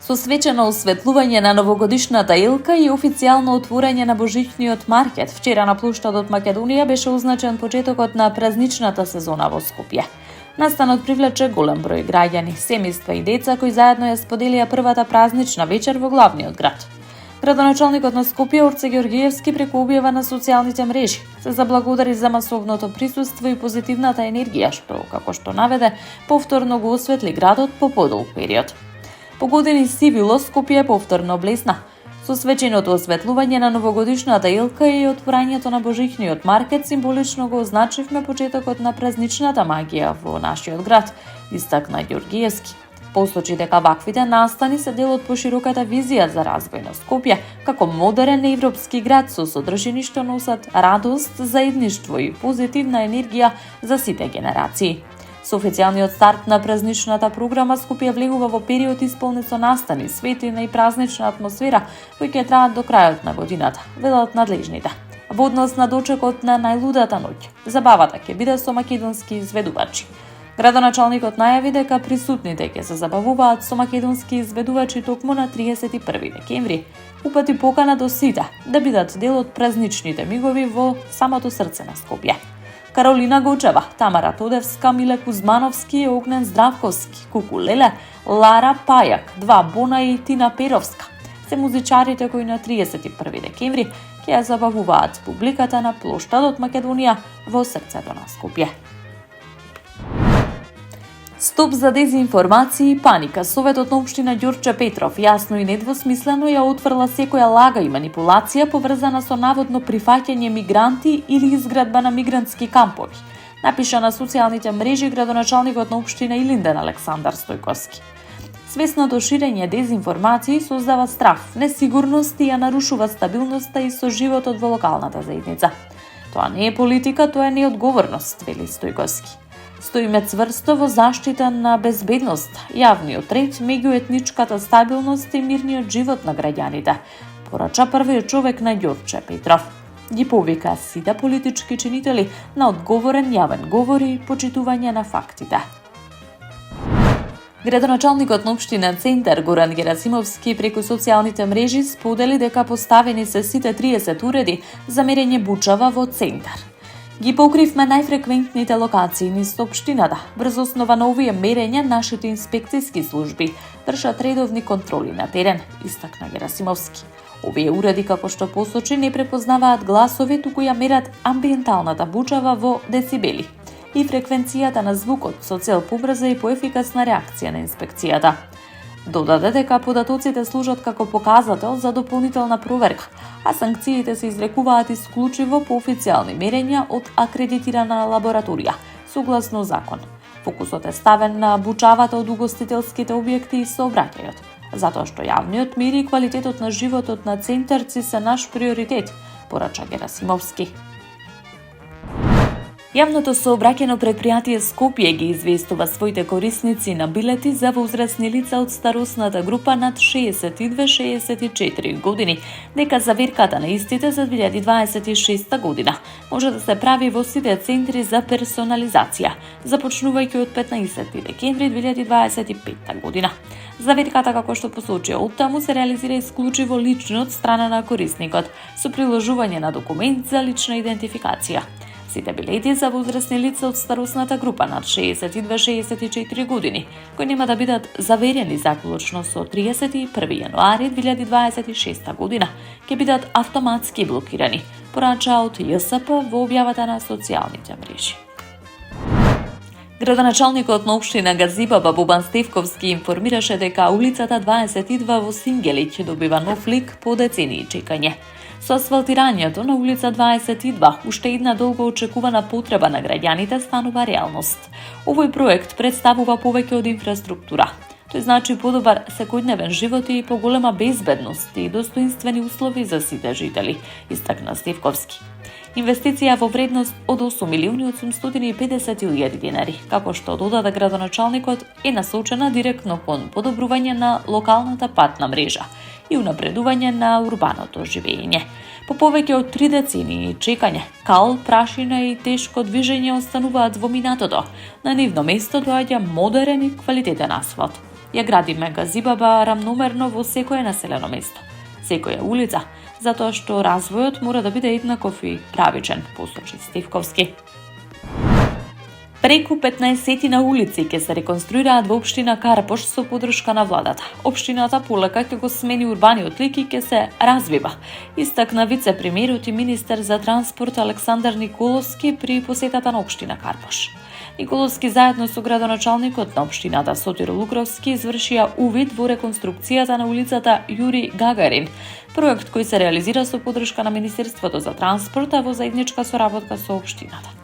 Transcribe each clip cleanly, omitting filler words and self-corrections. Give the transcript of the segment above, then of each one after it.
Со свечено осветлување на новогодишната елка и официјално отворање на божичниот маркет, вчера на плоштадот Македонија беше означен почетокот на празничната сезона во Скопје. Настанот привлече голем број граѓани, семејства и деца кои заедно ја споделија првата празнична вечер во главниот град. Градоначалникот на Скопје Орце Георгиевски преку објава на социјалните мрежи се заблагодари за масовното присуство и позитивната енергија што, како што наведе, повторно го осветли градот по подолг период. По години сивило Скопје повторно блесна. Со свеченото осветлување на новогодишната елка и отворањето на божичниот маркет символично го означивме почетокот на празничната магија во нашиот град, истакна Георгиевски. Посочи дека ваквите настани се дел од пошироката визија за развој на Скопје како модерен европски град со содржини што носат радост, заедништво и позитивна енергија за сите генерации. Со официјалниот старт на празничната програма Скопје влегува во период исполнет со настани, светлина и празнична атмосфера кои ќе траат до крајот на годината, велат надлежните. Во однос на дочекот на најлудата ноќ, забавата ќе биде со македонски изведувачи. Градоначалникот најави дека присутните ќе се забавуваат со македонски изведувачи токму на 31 декември, упати покана до сите да бидат дел од празничните мигови во самото срце на Скопје. Каролина Гочева, Тамара Тодевска, Миле Кузмановски, Огнен Здравковски, Куку Леле, Лара Пајак, Два Бона и Тина Перовска се музичарите кои на 31 декември ќе ја забавуваат публиката на плоштадот Македонија во срцето на Скопје. Стоп за дезинформации и паника. Советот на општина Ѓорче Петров јасно и недвосмислено ја отфрла секоја лага и манипулација поврзана со наводно прифаќање мигранти или изградба на мигрантски кампови, напиша на социјалните мрежи градоначалникот на општина Илинден Александар Стојковски. Свесното ширење дезинформации создава страх, несигурност и ја нарушува стабилноста и соживотот во локалната заедница. Тоа не е политика, тоа е неодговорност, вели Стојковски. Стоиме цврсто во заштита на безбедност, јавниот ред, меѓуетничката стабилност и мирниот живот на граѓаните, порача првиот човек на Ѓорче Петров. Ги повика сите политички чинители на одговорен јавен говор и почитување на фактите. Градоначалникот на општина Центар Горан Герасимовски преку социјалните мрежи сподели дека поставени се сите 30 уреди за мерење бучава во Центар. Ги покривме најфреквентните локации низ општината. Брз основа на овие мерења, нашите инспекцијски служби вршат редовни контроли на терен, истакна Герасимовски. Овие уреди, како што посочи, не препознаваат гласови, туку ја мерат амбиенталната бучава во децибели и фреквенцијата на звукот со цел побрза и поефикасна реакција на инспекцијата. Додаде дека податоците служат како показател за дополнителна проверка, а санкциите се изрекуваат исклучиво по официјални мерења од акредитирана лабораторија, согласно закон. Фокусот е ставен на бучавата од угостителските објекти и сообраќајот, затоа што јавниот мир и квалитетот на животот на центарци се наш приоритет, порача Герасимовски. Јавното сообраќајно предпријатие Скопје ги известува своите корисници на билети за возрастни лица од старосната група над 62-64 години, дека заверката на истите за 2026 година може да се прави во сите центри за персонализација, започнувајќи од 15 декември 2025 година. Заверката, како што посочи оттаму, се реализира исклучиво лично од страна на корисникот, со приложување на документ за лична идентификација. Сите билети за возрастни лица од старосната група над 62-64 години, кои нема да бидат заверени заклучно со 31 јануари 2026 година, ќе бидат автоматски блокирани, порача од ЈСП во објавата на социјалните мрежи. Градоначалникот на општина Газибаба Бобан Стевковски информираше дека улицата 22 во Сингелиќ добива нов лик по децении чекање. Со асфалтирањето на улица 22, уште една долго очекувана потреба на граѓаните станува реалност. Овој проект представува повеќе од инфраструктура. Тој значи подобар секојдневен живот и поголема безбедност и достоинствени услови за сите жители, истакна Стевковски. Инвестиција во вредност од 8.850.000 денари, како што додаде градоначалникот, е насочена директно кон подобрување на локалната патна мрежа и унапредување на урбаното живење. По повеќе од 3 децении чекање, кал, прашина и тешко движење остануваат во минатото. На нивно место доаѓа модерен и квалитетен асфалт. Ја градиме газибаба рамномерно во секое населено место, секоја улица, затоа што развојот мора да биде еднаков и правичен, посочи Стивковски. Преку 15 на улици ќе се реконструираат во општина Карпош со поддршка на владата. Општината полека ќе го смени урбаниот лик и ќе се развива, истакна вице-премиерот и министер за транспорт Александар Николовски при посетата на општина Карпош. Николовски заедно со градоначалникот на општината Сотир Лукровски извршија увид во реконструкцијата на улицата Јури Гагарин, проект кој се реализира со поддршка на Министерството за транспорт, а во заедничка соработка со општината.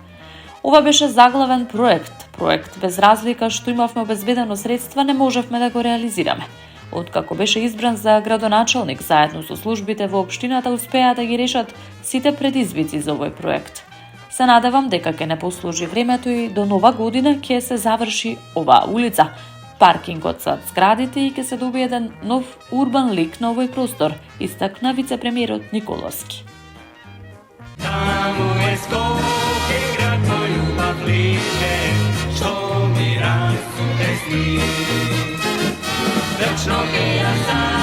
Ова беше заглавен проект без разлика што имавме обезбедено средства, не можевме да го реализираме. Откако беше избран за градоначалник, заедно со службите во општината успеа да ги решат сите предизвици за овој проект. Се надевам дека ќе не послужи времето и до нова година ќе се заврши оваа улица, паркингот за зградите и ќе се добие еден нов урбан лик на овој простор, истакна вице-премиерот Николовски. Što mi rastu te sni, večno ke ja sam